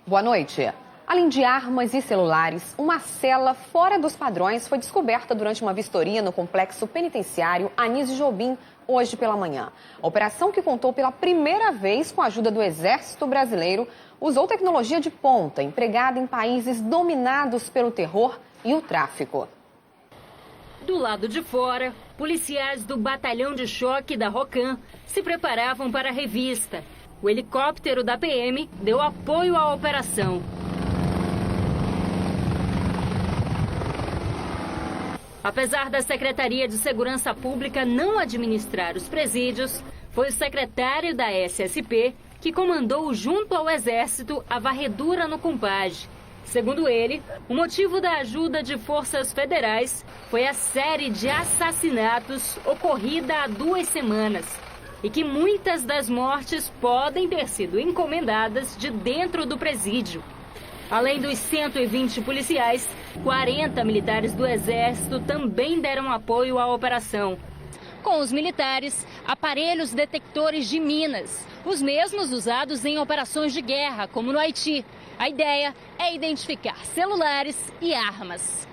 Boa noite. Além de armas e celulares, uma cela fora dos padrões foi descoberta durante uma vistoria no complexo penitenciário Anísio Jobim, hoje pela manhã. A operação, que contou pela primeira vez com a ajuda do Exército Brasileiro, usou tecnologia de ponta, empregada em países dominados pelo terror e o tráfico. Do lado de fora, policiais do batalhão de choque da Rocan se preparavam para a revista. O helicóptero da PM deu apoio à operação. Apesar da Secretaria de Segurança Pública não administrar os presídios, foi o secretário da SSP que comandou junto ao Exército a varredura no Compadre. Segundo ele, o motivo da ajuda de forças federais foi a série de assassinatos ocorrida há 2 semanas e que muitas das mortes podem ter sido encomendadas de dentro do presídio. Além dos 120 policiais, 40 militares do Exército também deram apoio à operação. Com os militares, aparelhos detectores de minas, os mesmos usados em operações de guerra, como no Haiti. A ideia é identificar celulares e armas.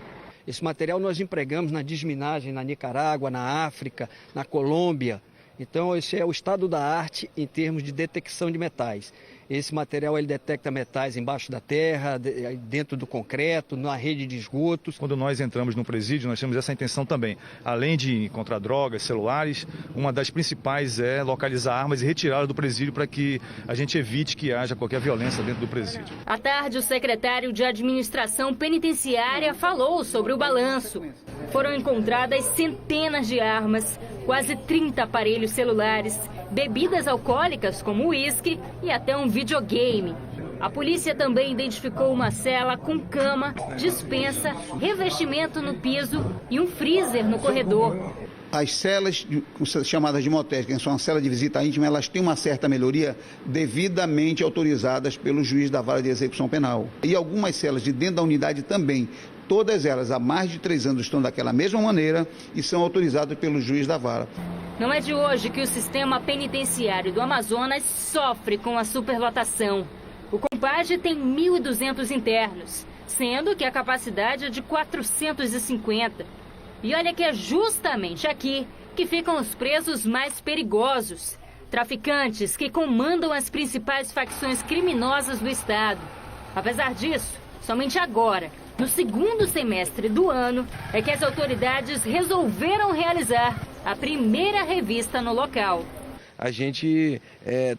Esse material nós empregamos na desminagem na Nicarágua, na África, na Colômbia. Então, esse é o estado da arte em termos de detecção de metais. Esse material ele detecta metais embaixo da terra, dentro do concreto, na rede de esgotos. Quando nós entramos no presídio, nós temos essa intenção também. Além de encontrar drogas, celulares, uma das principais é localizar armas e retirá-las do presídio para que a gente evite que haja qualquer violência dentro do presídio. À tarde, o secretário de Administração Penitenciária falou sobre o balanço. Foram encontradas centenas de armas, quase 30 aparelhos celulares, bebidas alcoólicas como uísque e até um videogame. A polícia também identificou uma cela com cama, despensa, revestimento no piso e um freezer no corredor. As celas chamadas de motéis, que são uma cela de visita íntima, elas têm uma certa melhoria devidamente autorizadas pelo juiz da vara de execução penal. E algumas celas de dentro da unidade também. Todas elas, há mais de 3 anos, estão daquela mesma maneira e são autorizadas pelo juiz da vara. Não é de hoje que o sistema penitenciário do Amazonas sofre com a superlotação. O Compadre tem 1.200 internos, sendo que a capacidade é de 450. E olha que é justamente aqui que ficam os presos mais perigosos. Traficantes que comandam as principais facções criminosas do estado. Apesar disso, somente agora, no segundo semestre do ano, é que as autoridades resolveram realizar a primeira revista no local. A gente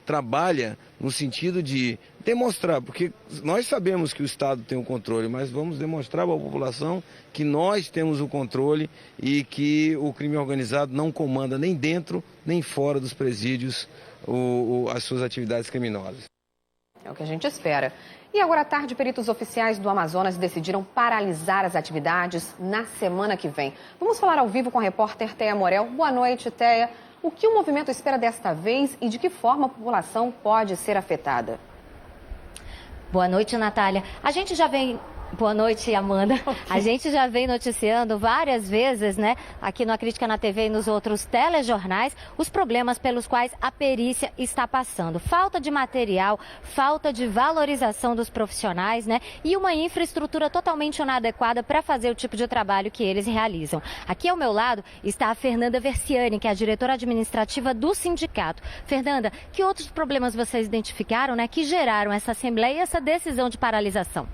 trabalha no sentido de demonstrar, porque nós sabemos que o Estado tem o controle, mas vamos demonstrar para a população que nós temos o controle e que o crime organizado não comanda nem dentro nem fora dos presídios as suas atividades criminosas. É o que a gente espera. E agora à tarde, peritos oficiais do Amazonas decidiram paralisar as atividades na semana que vem. Vamos falar ao vivo com a repórter Teia Morel. Boa noite, Teia. O que o movimento espera desta vez e de que forma a população pode ser afetada? Boa noite, Natália. A gente já vem... Boa noite, Amanda. A gente já vem noticiando várias vezes, né, aqui no A Crítica na TV e nos outros telejornais, os problemas pelos quais a perícia está passando. Falta de material, falta de valorização dos profissionais, né, e uma infraestrutura totalmente inadequada para fazer o tipo de trabalho que eles realizam. Aqui ao meu lado está a Fernanda Versiani, que é a diretora administrativa do sindicato. Fernanda, que outros problemas vocês identificaram, né, que geraram essa assembleia e essa decisão de paralisação?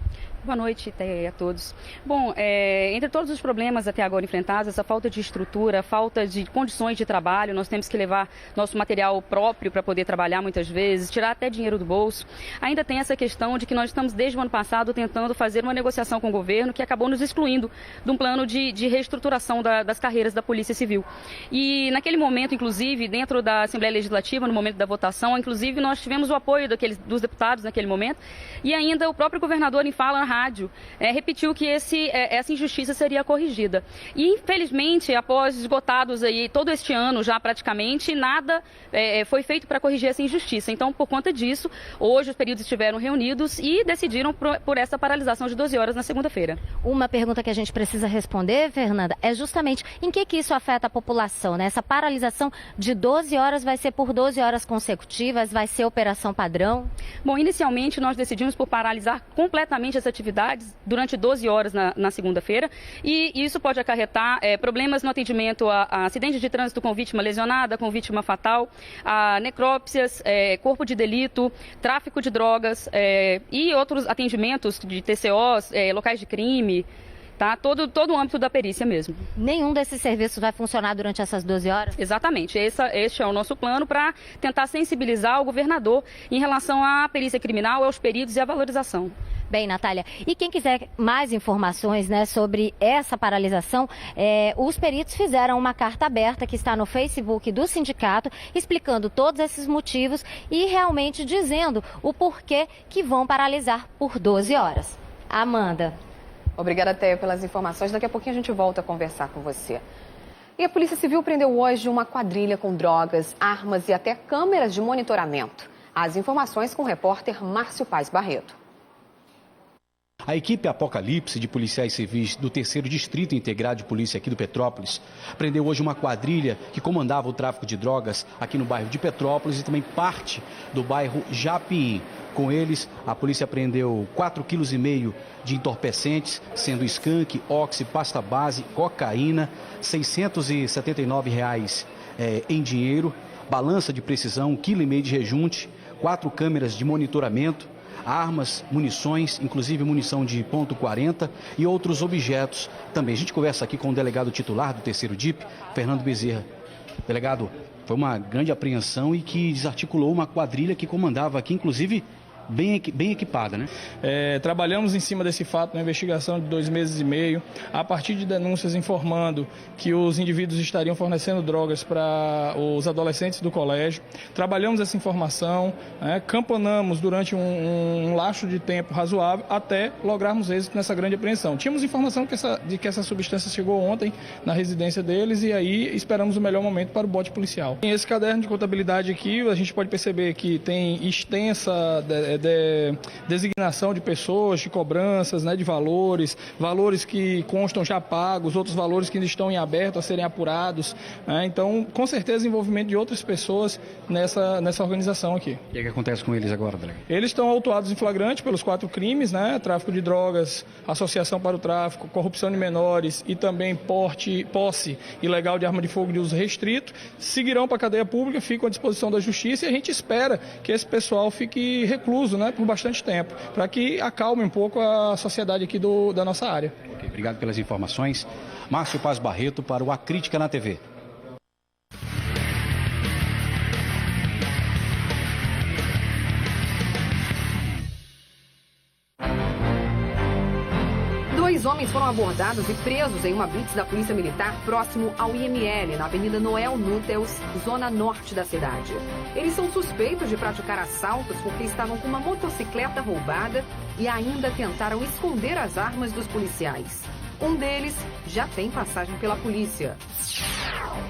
Boa noite, Teia, a todos. Bom, entre todos os problemas até agora enfrentados, essa falta de estrutura, falta de condições de trabalho, nós temos que levar nosso material próprio para poder trabalhar muitas vezes, tirar até dinheiro do bolso. Ainda tem essa questão de que nós estamos desde o ano passado tentando fazer uma negociação com o governo que acabou nos excluindo de um plano de reestruturação das carreiras da Polícia Civil. E naquele momento, inclusive, dentro da Assembleia Legislativa, no momento da votação, inclusive nós tivemos o apoio dos deputados naquele momento e ainda o próprio governador em fala na rádio repetiu que essa injustiça seria corrigida. E, infelizmente, após esgotados aí todo este ano já praticamente, nada foi feito para corrigir essa injustiça. Então, por conta disso, hoje os períodos estiveram reunidos e decidiram por essa paralisação de 12 horas na segunda-feira. Uma pergunta que a gente precisa responder, Fernanda, é justamente em que isso afeta a população, né? Essa paralisação de 12 horas vai ser por 12 horas consecutivas, vai ser operação padrão? Bom, inicialmente nós decidimos por paralisar completamente as atividades durante 12 horas na segunda-feira e isso pode acarretar problemas no atendimento a acidentes de trânsito com vítima lesionada, com vítima fatal, a necrópsias, corpo de delito, tráfico de drogas e outros atendimentos de TCOs, locais de crime. Tá? Todo o âmbito da perícia mesmo. Nenhum desses serviços vai funcionar durante essas 12 horas? Exatamente. Este é o nosso plano para tentar sensibilizar o governador em relação à perícia criminal, aos peritos e à valorização. Bem, Natália, e quem quiser mais informações, né, sobre essa paralisação, os peritos fizeram uma carta aberta que está no Facebook do sindicato, explicando todos esses motivos e realmente dizendo o porquê que vão paralisar por 12 horas. Amanda. Obrigada, Téia, pelas informações. Daqui a pouquinho a gente volta a conversar com você. E a Polícia Civil prendeu hoje uma quadrilha com drogas, armas e até câmeras de monitoramento. As informações com o repórter Márcio Paz Barreto. A equipe Apocalipse de policiais civis do 3º Distrito Integrado de Polícia aqui do Petrópolis prendeu hoje uma quadrilha que comandava o tráfico de drogas aqui no bairro de Petrópolis e também parte do bairro Japim. Com eles, a polícia apreendeu 4,5 kg de entorpecentes, sendo skunk, oxi, pasta base, cocaína, R$ 679 em dinheiro, balança de precisão, 1,5 kg de rejunte, 4 câmeras de monitoramento, armas, munições, inclusive munição de .40 e outros objetos também. A gente conversa aqui com o delegado titular do 3º DIP, Fernando Bezerra. Delegado, foi uma grande apreensão e que desarticulou uma quadrilha que comandava aqui, inclusive bem equipada, né? Trabalhamos em cima desse fato na investigação de 2 meses e meio, a partir de denúncias informando que os indivíduos estariam fornecendo drogas para os adolescentes do colégio. Trabalhamos essa informação, campanamos durante um lapso de tempo razoável até lograrmos êxito nessa grande apreensão. Tínhamos informação de que essa substância chegou ontem na residência deles e aí esperamos o melhor momento para o bote policial. Em esse caderno de contabilidade aqui, a gente pode perceber que tem extensa designação de pessoas, de cobranças, de valores que constam já pagos, outros valores que ainda estão em aberto a serem apurados. Então, com certeza, envolvimento de outras pessoas nessa organização aqui. E o que acontece com eles agora, delegado? Eles estão autuados em flagrante pelos 4 crimes, tráfico de drogas, associação para o tráfico, corrupção de menores e também posse ilegal de arma de fogo de uso restrito. Seguirão para a cadeia pública, ficam à disposição da justiça e a gente espera que esse pessoal fique recluso por bastante tempo, para que acalme um pouco a sociedade aqui da nossa área. Okay, obrigado pelas informações. Márcio Paz Barreto para o A Crítica na TV. Dois homens foram abordados e presos em uma blitz da Polícia Militar próximo ao IML, na Avenida Noel Núteus, zona norte da cidade. Eles são suspeitos de praticar assaltos porque estavam com uma motocicleta roubada e ainda tentaram esconder as armas dos policiais. Um deles já tem passagem pela polícia.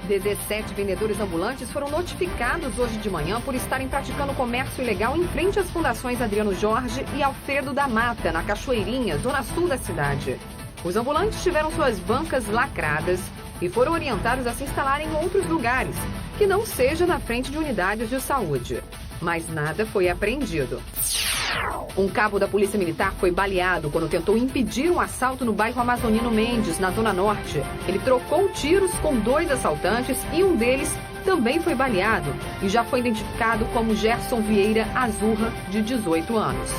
17 vendedores ambulantes foram notificados hoje de manhã por estarem praticando comércio ilegal em frente às fundações Adriano Jorge e Alfredo da Mata, na Cachoeirinha, zona sul da cidade. Os ambulantes tiveram suas bancas lacradas e foram orientados a se instalarem em outros lugares, que não seja na frente de unidades de saúde. Mas nada foi apreendido. Um cabo da Polícia Militar foi baleado quando tentou impedir um assalto no bairro Amazonino Mendes, na Zona Norte. Ele trocou tiros com 2 assaltantes e um deles também foi baleado e já foi identificado como Gerson Vieira Azurra, de 18 anos.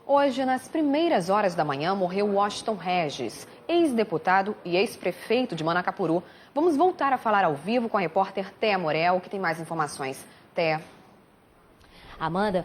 Hoje, nas primeiras horas da manhã, morreu Washington Regis, ex-deputado e ex-prefeito de Manacapuru. Vamos voltar a falar ao vivo com a repórter Téia Morel, que tem mais informações. Téia. Amanda,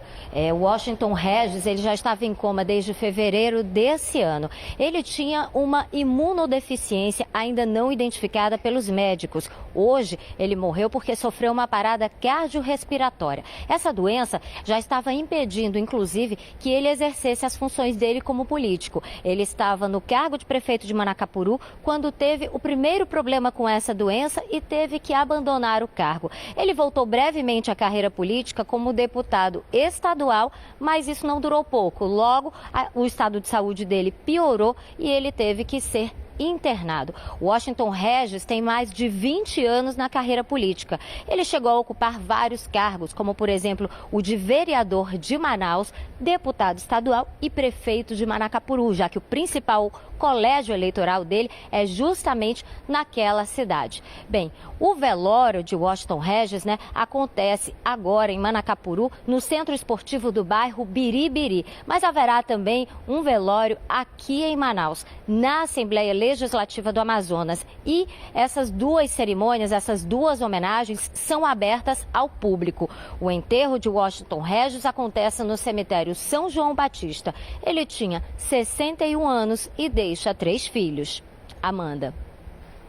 Washington Regis, ele já estava em coma desde fevereiro desse ano. Ele tinha uma imunodeficiência ainda não identificada pelos médicos. Hoje, ele morreu porque sofreu uma parada cardiorrespiratória. Essa doença já estava impedindo, inclusive, que ele exercesse as funções dele como político. Ele estava no cargo de prefeito de Manacapuru quando teve o primeiro problema com essa doença e teve que abandonar o cargo. Ele voltou brevemente à carreira política como deputado estadual, mas isso não durou pouco. Logo, o estado de saúde dele piorou e ele teve que ser internado. Washington Regis tem mais de 20 anos na carreira política. Ele chegou a ocupar vários cargos, como, por exemplo, o de vereador de Manaus, deputado estadual e prefeito de Manacapuru, já que o principal colégio eleitoral dele é justamente naquela cidade. Bem, o velório de Washington Regis, acontece agora em Manacapuru, no centro esportivo do bairro Biribiri. Mas haverá também um velório aqui em Manaus, na Assembleia Legislativa do Amazonas. E essas duas cerimônias, essas duas homenagens são abertas ao público. O enterro de Washington Regis acontece no cemitério São João Batista. Ele tinha 61 anos e deixa 3 filhos. Amanda.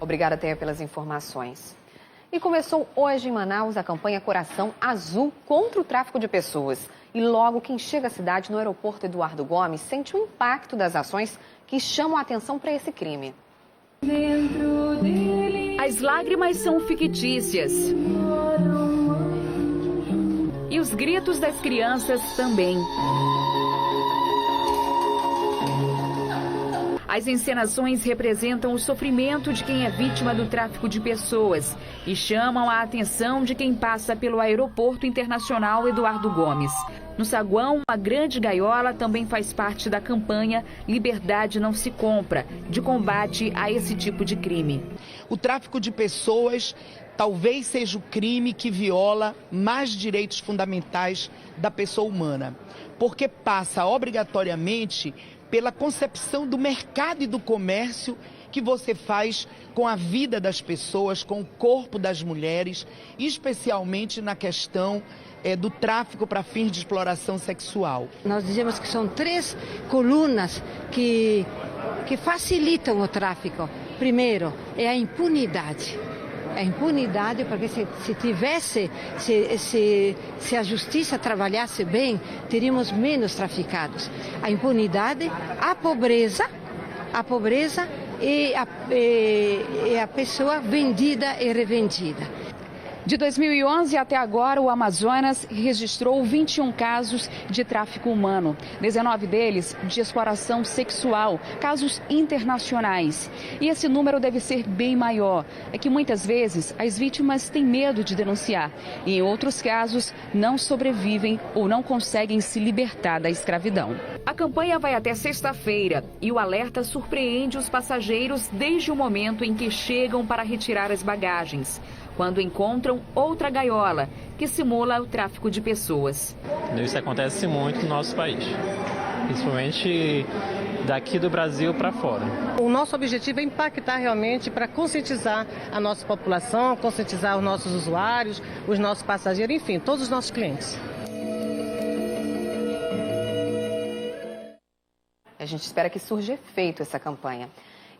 Obrigada, Teia, pelas informações. E começou hoje em Manaus a campanha Coração Azul contra o tráfico de pessoas. E logo quem chega à cidade no aeroporto Eduardo Gomes sente o impacto das ações que chamam a atenção para esse crime. As lágrimas são fictícias. E os gritos das crianças também. As encenações representam o sofrimento de quem é vítima do tráfico de pessoas e chamam a atenção de quem passa pelo Aeroporto Internacional Eduardo Gomes. No saguão, uma grande gaiola também faz parte da campanha Liberdade Não Se Compra, de combate a esse tipo de crime. O tráfico de pessoas talvez seja o crime que viola mais direitos fundamentais da pessoa humana, porque passa obrigatoriamente pela concepção do mercado e do comércio que você faz com a vida das pessoas, com o corpo das mulheres, especialmente na questão do tráfico para fins de exploração sexual. Nós dizemos que são 3 colunas que facilitam o tráfico. Primeiro, é a impunidade. A impunidade, porque se a justiça trabalhasse bem, teríamos menos traficados. A impunidade, a pobreza e a pessoa vendida e revendida. De 2011 até agora, o Amazonas registrou 21 casos de tráfico humano, 19 deles de exploração sexual, casos internacionais. E esse número deve ser bem maior. É que muitas vezes as vítimas têm medo de denunciar e em outros casos não sobrevivem ou não conseguem se libertar da escravidão. A campanha vai até sexta-feira e o alerta surpreende os passageiros desde o momento em que chegam para retirar as bagagens, quando encontram outra gaiola que simula o tráfico de pessoas. Isso acontece muito no nosso país, principalmente daqui do Brasil para fora. O nosso objetivo é impactar realmente para conscientizar a nossa população, conscientizar os nossos usuários, os nossos passageiros, enfim, todos os nossos clientes. A gente espera que surja efeito essa campanha.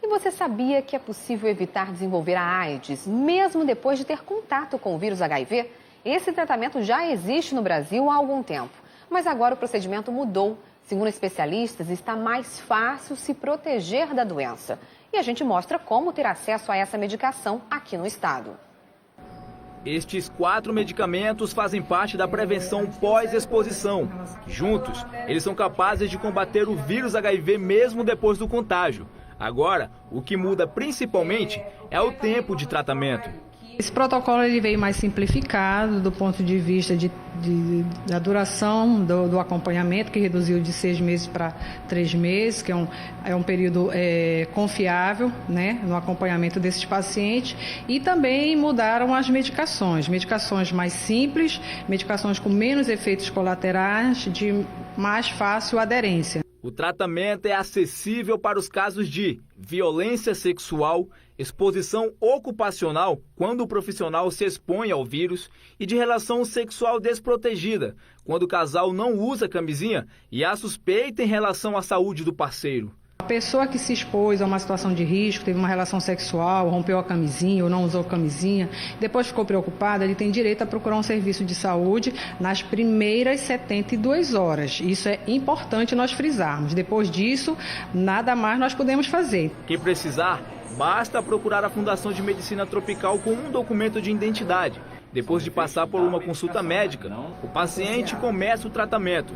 E você sabia que é possível evitar desenvolver a AIDS, mesmo depois de ter contato com o vírus HIV? Esse tratamento já existe no Brasil há algum tempo, mas agora o procedimento mudou. Segundo especialistas, está mais fácil se proteger da doença. E a gente mostra como ter acesso a essa medicação aqui no estado. Estes 4 medicamentos fazem parte da prevenção pós-exposição. Juntos, eles são capazes de combater o vírus HIV mesmo depois do contágio. Agora, o que muda principalmente é o tempo de tratamento. Esse protocolo ele veio mais simplificado do ponto de vista da duração do acompanhamento, que reduziu de 6 meses para 3 meses, que é um período confiável, no acompanhamento desses pacientes. E também mudaram as medicações mais simples, medicações com menos efeitos colaterais, de mais fácil aderência. O tratamento é acessível para os casos de violência sexual, exposição ocupacional, quando o profissional se expõe ao vírus, e de relação sexual desprotegida, quando o casal não usa camisinha e há suspeita em relação à saúde do parceiro. A pessoa que se expôs a uma situação de risco, teve uma relação sexual, rompeu a camisinha ou não usou camisinha, depois ficou preocupada, ele tem direito a procurar um serviço de saúde nas primeiras 72 horas. Isso é importante nós frisarmos. Depois disso, nada mais nós podemos fazer. Quem precisar, basta procurar a Fundação de Medicina Tropical com um documento de identidade. Depois de passar por uma consulta médica, o paciente começa o tratamento.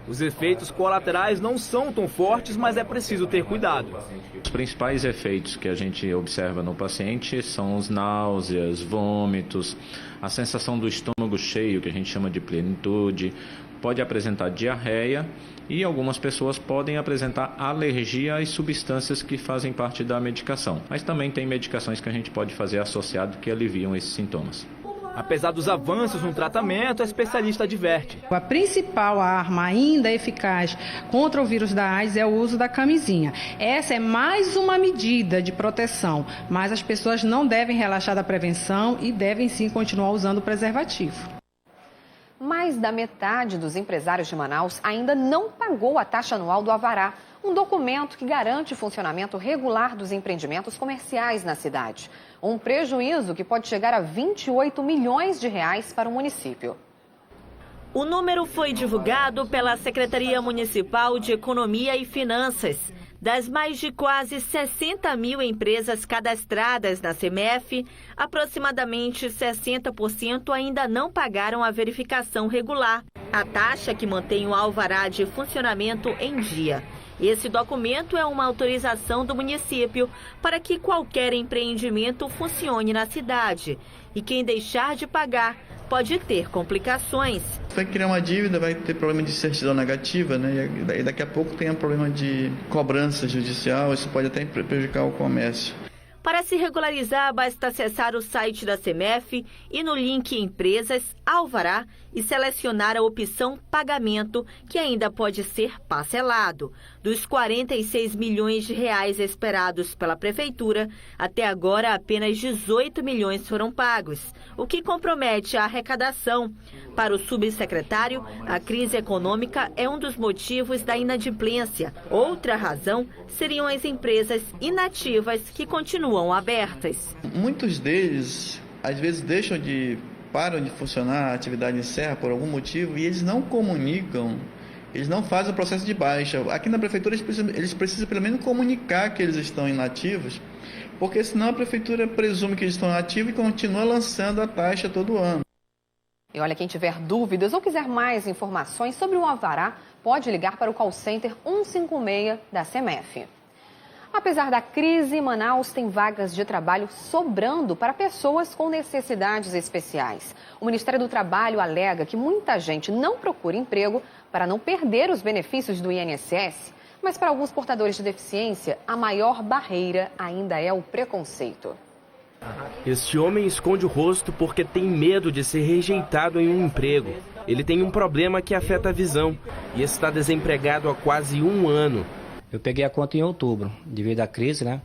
Os efeitos colaterais não são tão fortes, mas é preciso ter cuidado. Os principais efeitos que a gente observa no paciente são os náuseas, vômitos, a sensação do estômago cheio, que a gente chama de plenitude, pode apresentar diarreia e algumas pessoas podem apresentar alergia às substâncias que fazem parte da medicação. Mas também tem medicações que a gente pode fazer associado que aliviam esses sintomas. Apesar dos avanços no tratamento, a especialista adverte. A principal arma ainda eficaz contra o vírus da AIDS é o uso da camisinha. Essa é mais uma medida de proteção, mas as pessoas não devem relaxar da prevenção e devem sim continuar usando o preservativo. Mais da metade dos empresários de Manaus ainda não pagou a taxa anual do Alvará, um documento que garante o funcionamento regular dos empreendimentos comerciais na cidade. Um prejuízo que pode chegar a 28 milhões de reais para o município. O número foi divulgado pela Secretaria Municipal de Economia e Finanças. Das mais de quase 60 mil empresas cadastradas na CEMEF, aproximadamente 60% ainda não pagaram a verificação regular, a taxa que mantém o alvará de funcionamento em dia. Esse documento é uma autorização do município para que qualquer empreendimento funcione na cidade. E quem deixar de pagar pode ter complicações. Vai criar uma dívida, vai ter problema de certidão negativa, né? E daqui a pouco tem um problema de cobrança judicial, isso pode até prejudicar o comércio. Para se regularizar, basta acessar o site da CEMEF e no link Empresas, Alvará e selecionar a opção Pagamento, que ainda pode ser parcelado. Dos 46 milhões de reais esperados pela Prefeitura, até agora apenas 18 milhões foram pagos, o que compromete a arrecadação. Para o subsecretário, a crise econômica é um dos motivos da inadimplência. Outra razão seriam as empresas inativas que continuam abertas. Muitos deles, às vezes, param de funcionar, a atividade encerra por algum motivo e eles não comunicam, eles não fazem o processo de baixa. Aqui na Prefeitura eles precisam pelo menos comunicar que eles estão inativos, porque senão a Prefeitura presume que eles estão ativos e continua lançando a taxa todo ano. E olha, quem tiver dúvidas ou quiser mais informações sobre o Alvará, pode ligar para o call center 156 da CEMEF. Apesar da crise, Manaus tem vagas de trabalho sobrando para pessoas com necessidades especiais. O Ministério do Trabalho alega que muita gente não procura emprego para não perder os benefícios do INSS. Mas para alguns portadores de deficiência, a maior barreira ainda é o preconceito. Este homem esconde o rosto porque tem medo de ser rejeitado em um emprego. Ele tem um problema que afeta a visão e está desempregado há quase um ano. Eu peguei a conta em outubro, devido à crise, né?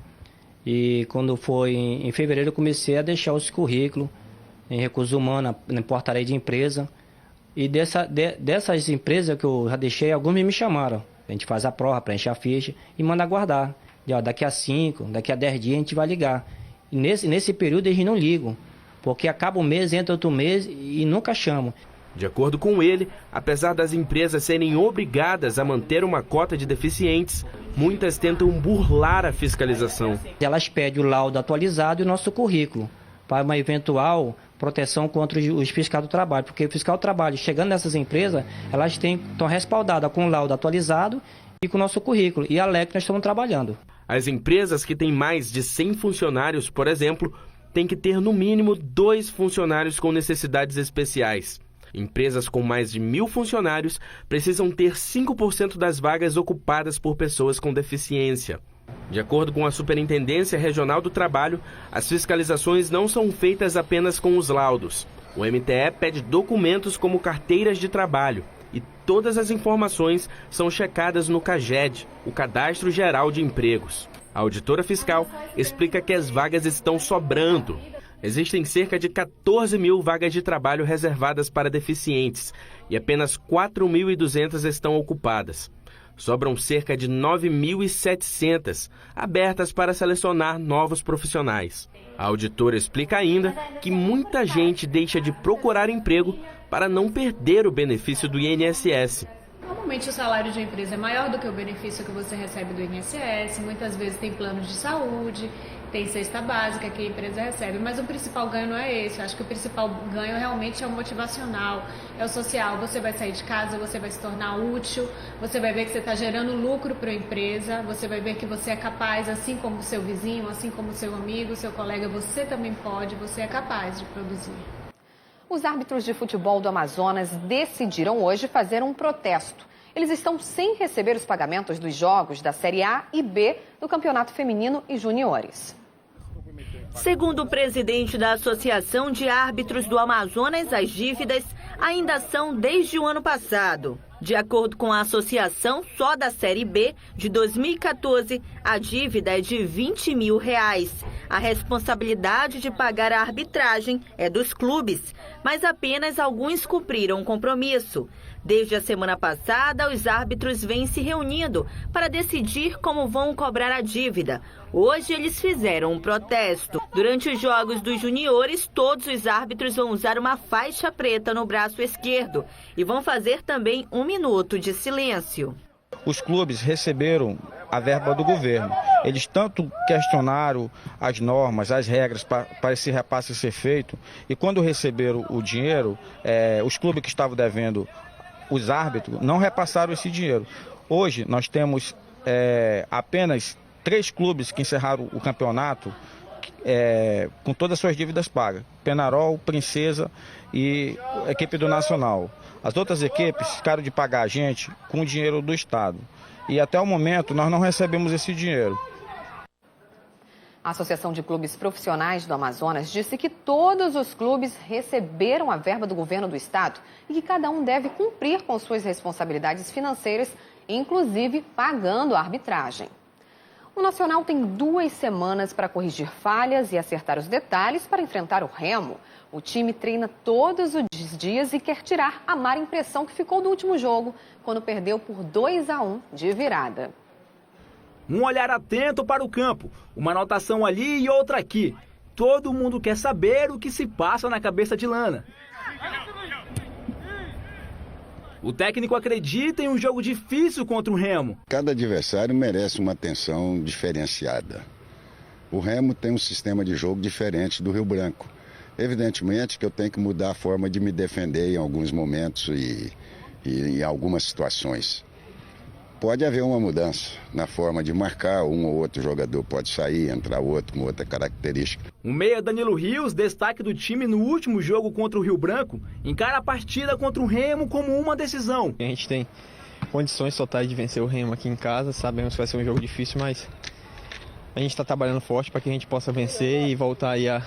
E quando foi em fevereiro eu comecei a deixar os currículos em recursos humanos, na portaria de empresa. E dessas empresas que eu já deixei, algumas me chamaram. A gente faz a prova, preenche a ficha e manda aguardar. E, ó, daqui a 5, daqui a 10 dias a gente vai ligar. E nesse período eles não ligam, porque acaba um mês, entra outro mês e nunca chamam. De acordo com ele, apesar das empresas serem obrigadas a manter uma cota de deficientes, muitas tentam burlar a fiscalização. Elas pedem o laudo atualizado e o nosso currículo, para uma eventual proteção contra os fiscais do trabalho. Porque o fiscal do trabalho, chegando nessas empresas, elas estão respaldadas com o laudo atualizado e com o nosso currículo. E a LEC nós estamos trabalhando. As empresas que têm mais de 100 funcionários, por exemplo, têm que ter no mínimo 2 funcionários com necessidades especiais. Empresas com mais de 1.000 funcionários precisam ter 5% das vagas ocupadas por pessoas com deficiência. De acordo com a Superintendência Regional do Trabalho, as fiscalizações não são feitas apenas com os laudos. O MTE pede documentos como carteiras de trabalho e todas as informações são checadas no CAGED, o Cadastro Geral de Empregos. A auditora fiscal explica que as vagas estão sobrando. Existem cerca de 14 mil vagas de trabalho reservadas para deficientes e apenas 4.200 estão ocupadas. Sobram cerca de 9.700 abertas para selecionar novos profissionais. A auditora explica ainda que muita gente deixa de procurar emprego para não perder o benefício do INSS. Normalmente o salário de uma empresa é maior do que o benefício que você recebe do INSS, muitas vezes tem planos de saúde, tem cesta básica que a empresa recebe, mas o principal ganho não é esse. Eu acho que o principal ganho realmente é o motivacional, é o social. Você vai sair de casa, você vai se tornar útil, você vai ver que você está gerando lucro para a empresa, você vai ver que você é capaz, assim como o seu vizinho, assim como o seu amigo, seu colega, você também pode, você é capaz de produzir. Os árbitros de futebol do Amazonas decidiram hoje fazer um protesto. Eles estão sem receber os pagamentos dos jogos da Série A e B do Campeonato Feminino e Juniores. Segundo o presidente da Associação de Árbitros do Amazonas, as dívidas ainda são desde o ano passado. De acordo com a associação, só da Série B de 2014, a dívida é de R$20 mil. A responsabilidade de pagar a arbitragem é dos clubes, mas apenas alguns cumpriram o compromisso. Desde a semana passada, os árbitros vêm se reunindo para decidir como vão cobrar a dívida. Hoje, eles fizeram um protesto. Durante os jogos dos juniores, todos os árbitros vão usar uma faixa preta no braço esquerdo e vão fazer também 1 minuto de silêncio. Os clubes receberam a verba do governo. Eles tanto questionaram as normas, as regras para esse repasse ser feito, e quando receberam o dinheiro, os clubes que estavam devendo os árbitros não repassaram esse dinheiro. Hoje nós temos apenas 3 clubes que encerraram o campeonato com todas as suas dívidas pagas: Penarol, Princesa e a equipe do Nacional. As outras equipes ficaram de pagar a gente com o dinheiro do Estado. E até o momento nós não recebemos esse dinheiro. A Associação de Clubes Profissionais do Amazonas disse que todos os clubes receberam a verba do governo do estado e que cada um deve cumprir com suas responsabilidades financeiras, inclusive pagando a arbitragem. O Nacional tem 2 semanas para corrigir falhas e acertar os detalhes para enfrentar o Remo. O time treina todos os dias e quer tirar a má impressão que ficou do último jogo, quando perdeu por 2-1 de virada. Um olhar atento para o campo, uma anotação ali e outra aqui. Todo mundo quer saber o que se passa na cabeça de Lana. O técnico acredita em um jogo difícil contra o Remo. Cada adversário merece uma atenção diferenciada. O Remo tem um sistema de jogo diferente do Rio Branco. Evidentemente que eu tenho que mudar a forma de me defender em alguns momentos e em algumas situações. Pode haver uma mudança na forma de marcar, um ou outro jogador pode sair, entrar outro com outra característica. O meia Danilo Rios, destaque do time no último jogo contra o Rio Branco, encara a partida contra o Remo como uma decisão. A gente tem condições totais de vencer o Remo aqui em casa, sabemos que vai ser um jogo difícil, mas a gente está trabalhando forte para que a gente possa vencer e voltar aí a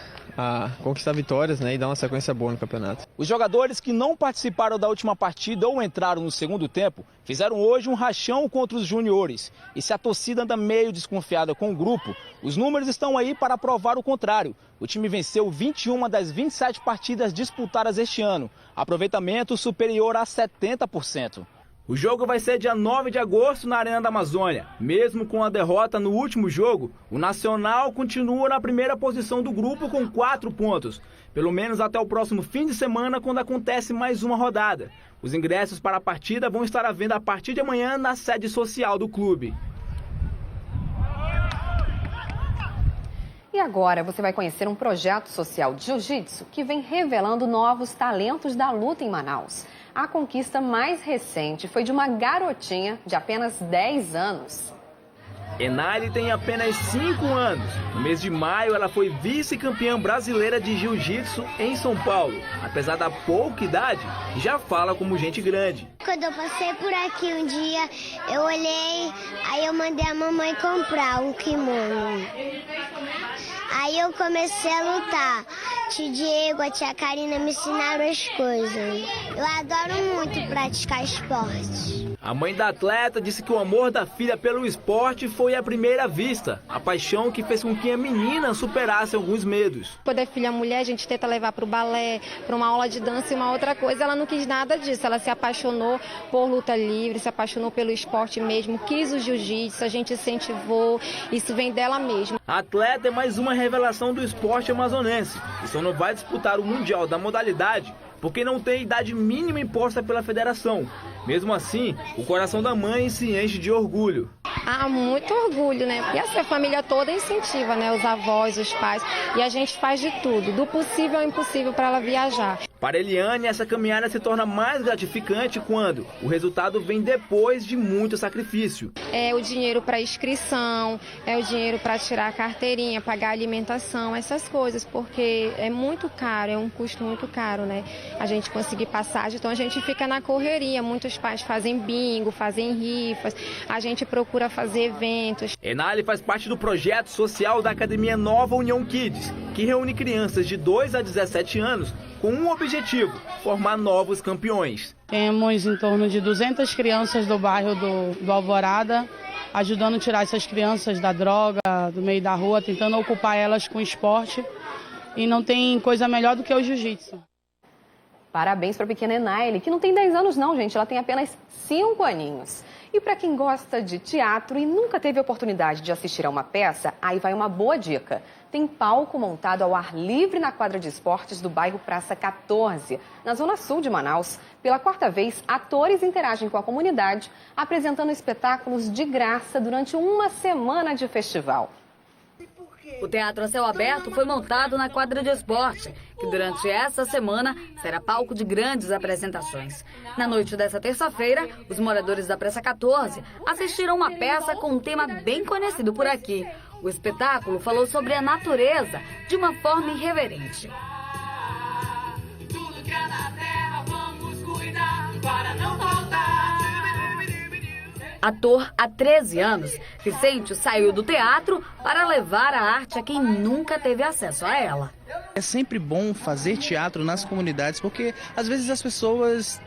conquistar vitórias, né, e dar uma sequência boa no campeonato. Os jogadores que não participaram da última partida ou entraram no segundo tempo fizeram hoje um rachão contra os juniores. E se a torcida anda meio desconfiada com o grupo, os números estão aí para provar o contrário. O time venceu 21 das 27 partidas disputadas este ano, aproveitamento superior a 70%. O jogo vai ser dia 9 de agosto na Arena da Amazônia. Mesmo com a derrota no último jogo, o Nacional continua na primeira posição do grupo com 4 pontos. Pelo menos até o próximo fim de semana, quando acontece mais uma rodada. Os ingressos para a partida vão estar à venda a partir de amanhã na sede social do clube. E agora você vai conhecer um projeto social de jiu-jitsu que vem revelando novos talentos da luta em Manaus. A conquista mais recente foi de uma garotinha de apenas 10 anos. Enali tem apenas 5 anos. No mês de maio, ela foi vice-campeã brasileira de jiu-jitsu em São Paulo. Apesar da pouca idade, já fala como gente grande. Quando eu passei por aqui um dia, eu olhei, aí eu mandei a mamãe comprar um kimono. Aí eu comecei a lutar. Tio Diego, a tia Karina me ensinaram as coisas. Eu adoro muito praticar esporte. A mãe da atleta disse que o amor da filha pelo esporte foi à primeira vista. A paixão que fez com que a menina superasse alguns medos. Quando é filha mulher, a gente tenta levar para o balé, para uma aula de dança e uma outra coisa. Ela não quis nada disso. Ela se apaixonou por luta livre, se apaixonou pelo esporte mesmo, quis o jiu-jitsu, a gente incentivou. Isso vem dela mesma. A atleta é mais uma revelação do esporte amazonense e só não vai disputar o Mundial da modalidade porque não tem idade mínima imposta pela federação. Mesmo assim, o coração da mãe se enche de orgulho. Ah, muito orgulho, né? Porque essa família toda incentiva, né? Os avós, os pais. E a gente faz de tudo, do possível ao impossível para ela viajar. Para Eliane, essa caminhada se torna mais gratificante quando o resultado vem depois de muito sacrifício. É o dinheiro para inscrição, é o dinheiro para tirar a carteirinha, pagar a alimentação, essas coisas, porque é muito caro, é um custo muito caro, né? A gente conseguir passagem, então a gente fica na correria. Muitos pais fazem bingo, fazem rifas, a gente procura fazer eventos. Enali faz parte do projeto social da Academia Nova União Kids, que reúne crianças de 2 a 17 anos com um objetivo: formar novos campeões. Temos em torno de 200 crianças do bairro do Alvorada, ajudando a tirar essas crianças da droga, do meio da rua, tentando ocupar elas com esporte. E não tem coisa melhor do que o jiu-jitsu. Parabéns para a pequena Enaile, que não tem 10 anos não, gente, ela tem apenas 5 aninhos. E para quem gosta de teatro e nunca teve oportunidade de assistir a uma peça, aí vai uma boa dica. Tem palco montado ao ar livre na quadra de esportes do bairro Praça 14, na zona sul de Manaus. Pela 4ª vez, atores interagem com a comunidade, apresentando espetáculos de graça durante uma semana de festival. O Teatro a Céu Aberto foi montado na quadra de esporte, que durante essa semana será palco de grandes apresentações. Na noite dessa terça-feira, os moradores da Praça 14 assistiram uma peça com um tema bem conhecido por aqui. O espetáculo falou sobre a natureza de uma forma irreverente. Tudo que é na terra, vamos cuidar para não faltar. Ator há 13 anos, Vicente saiu do teatro para levar a arte a quem nunca teve acesso a ela. É sempre bom fazer teatro nas comunidades, porque às vezes as pessoas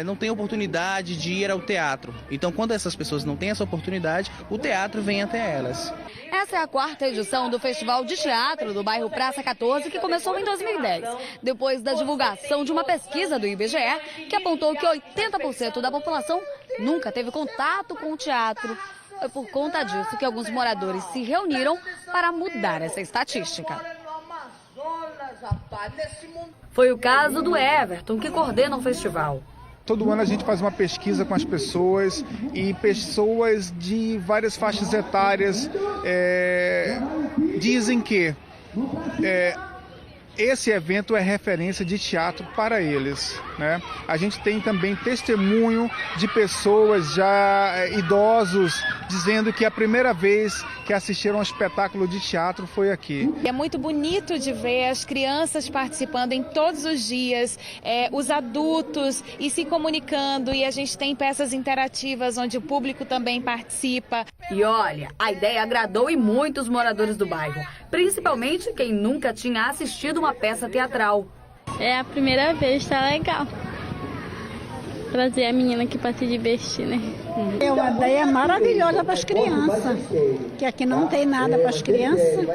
não têm oportunidade de ir ao teatro. Então, quando essas pessoas não têm essa oportunidade, o teatro vem até elas. Essa é a 4ª edição do Festival de Teatro do bairro Praça 14, que começou em 2010, depois da divulgação de uma pesquisa do IBGE, que apontou que 80% da população nunca teve contato com o teatro. Foi por conta disso que alguns moradores se reuniram para mudar essa estatística. Foi o caso do Everton, que coordena o festival. Todo ano a gente faz uma pesquisa com as pessoas e pessoas de várias faixas etárias dizem que esse evento é referência de teatro para eles, né? A gente tem também testemunho de pessoas já idosos dizendo que a primeira vez que assistiram a um espetáculo de teatro foi aqui. É muito bonito de ver as crianças participando em todos os dias, os adultos e se comunicando, e a gente tem peças interativas onde o público também participa. E olha, a ideia agradou e muitos moradores do bairro, principalmente quem nunca tinha assistido uma peça teatral. É a primeira vez, tá legal. Trazer a menina aqui para se divertir, né? É uma ideia maravilhosa para as crianças, que aqui não tem nada para as crianças.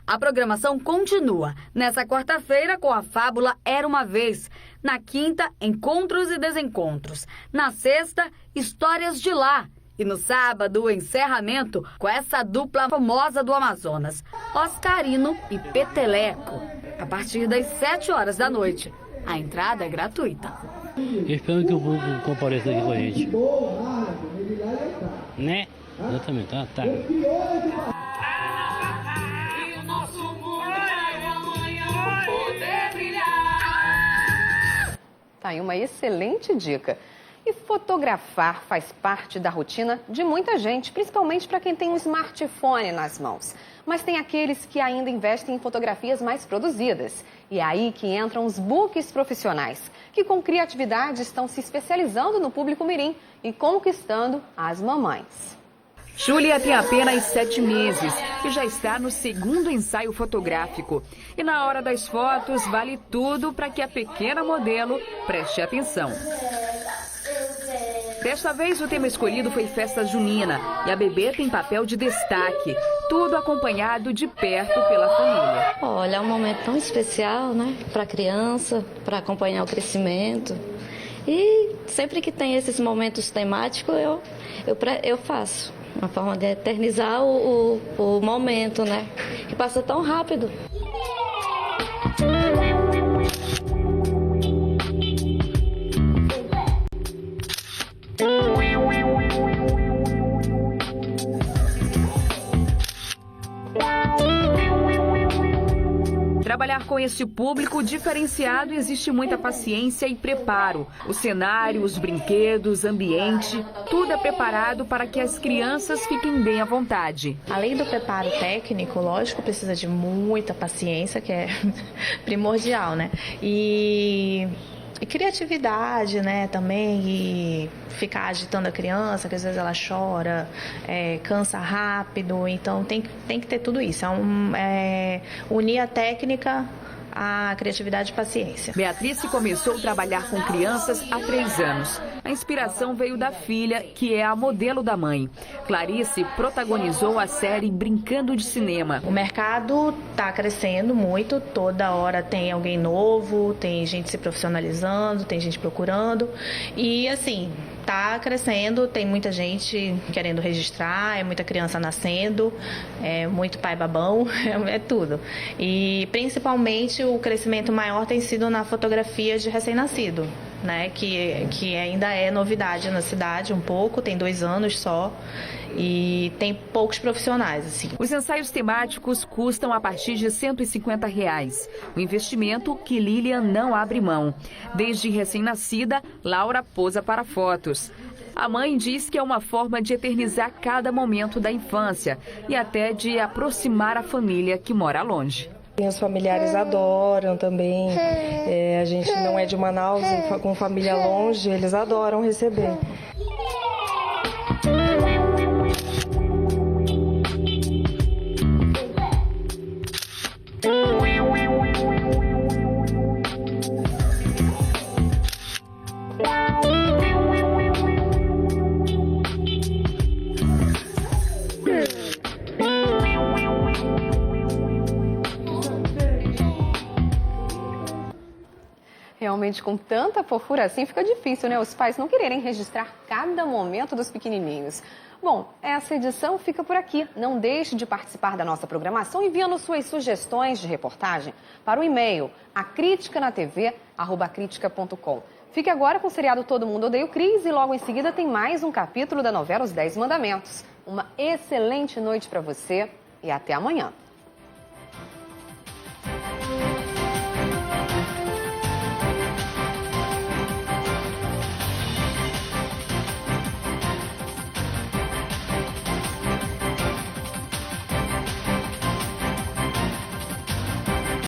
A programação continua nessa 4ª-feira com a fábula Era Uma Vez. Na 5ª, Encontros e Desencontros. Na 6ª, Histórias de Lá. E no sábado, o encerramento com essa dupla famosa do Amazonas, Oscarino e Peteleco, a partir das 7 horas da noite. A entrada é gratuita. Espero que o público compareça aqui com a gente. Né? Exatamente, tá. Tá aí uma excelente dica. E fotografar faz parte da rotina de muita gente, principalmente para quem tem um smartphone nas mãos. Mas tem aqueles que ainda investem em fotografias mais produzidas. E é aí que entram os books profissionais, que com criatividade estão se especializando no público mirim e conquistando as mamães. Júlia tem apenas 7 meses e já está no 2º ensaio fotográfico. E na hora das fotos, vale tudo para que a pequena modelo preste atenção. Desta vez, o tema escolhido foi festa junina e a bebê tem papel de destaque, tudo acompanhado de perto pela família. Olha, é um momento tão especial, né, para a criança, para acompanhar o crescimento. E sempre que tem esses momentos temáticos, eu faço. Uma forma de eternizar o momento, né? Que passa tão rápido. Trabalhar com esse público diferenciado existe muita paciência e preparo. O cenário, os brinquedos, ambiente, tudo é preparado para que as crianças fiquem bem à vontade. Além do preparo técnico, lógico, precisa de muita paciência, que é primordial, né? E criatividade, né, também, e ficar agitando a criança, que às vezes ela chora, cansa rápido, então tem que ter tudo isso. Unir a técnica, a criatividade e paciência. Beatrice começou a trabalhar com crianças há 3 anos. A inspiração veio da filha, que é a modelo da mãe. Clarice protagonizou a série Brincando de Cinema. O mercado está crescendo muito, toda hora tem alguém novo, tem gente se profissionalizando, tem gente procurando e assim, está crescendo, tem muita gente querendo registrar, é muita criança nascendo, é muito pai babão, é tudo. E principalmente o crescimento maior tem sido na fotografia de recém-nascido, né? Que ainda é novidade na cidade um pouco, tem 2 anos só. E tem poucos profissionais, assim. Os ensaios temáticos custam a partir de R$ 150. O investimento que Lilian não abre mão. Desde recém-nascida, Laura posa para fotos. A mãe diz que é uma forma de eternizar cada momento da infância e até de aproximar a família que mora longe. Os familiares adoram também. A gente não é de Manaus, com família longe, eles adoram receber. Realmente, com tanta fofura assim, fica difícil, né? Os pais não quererem registrar cada momento dos pequenininhos. Bom, essa edição fica por aqui. Não deixe de participar da nossa programação enviando suas sugestões de reportagem para o e-mail acriticanatv@critica.com. Fique agora com o seriado Todo Mundo Odeia o Cris e logo em seguida tem mais um capítulo da novela Os 10 Mandamentos. Uma excelente noite para você e até amanhã.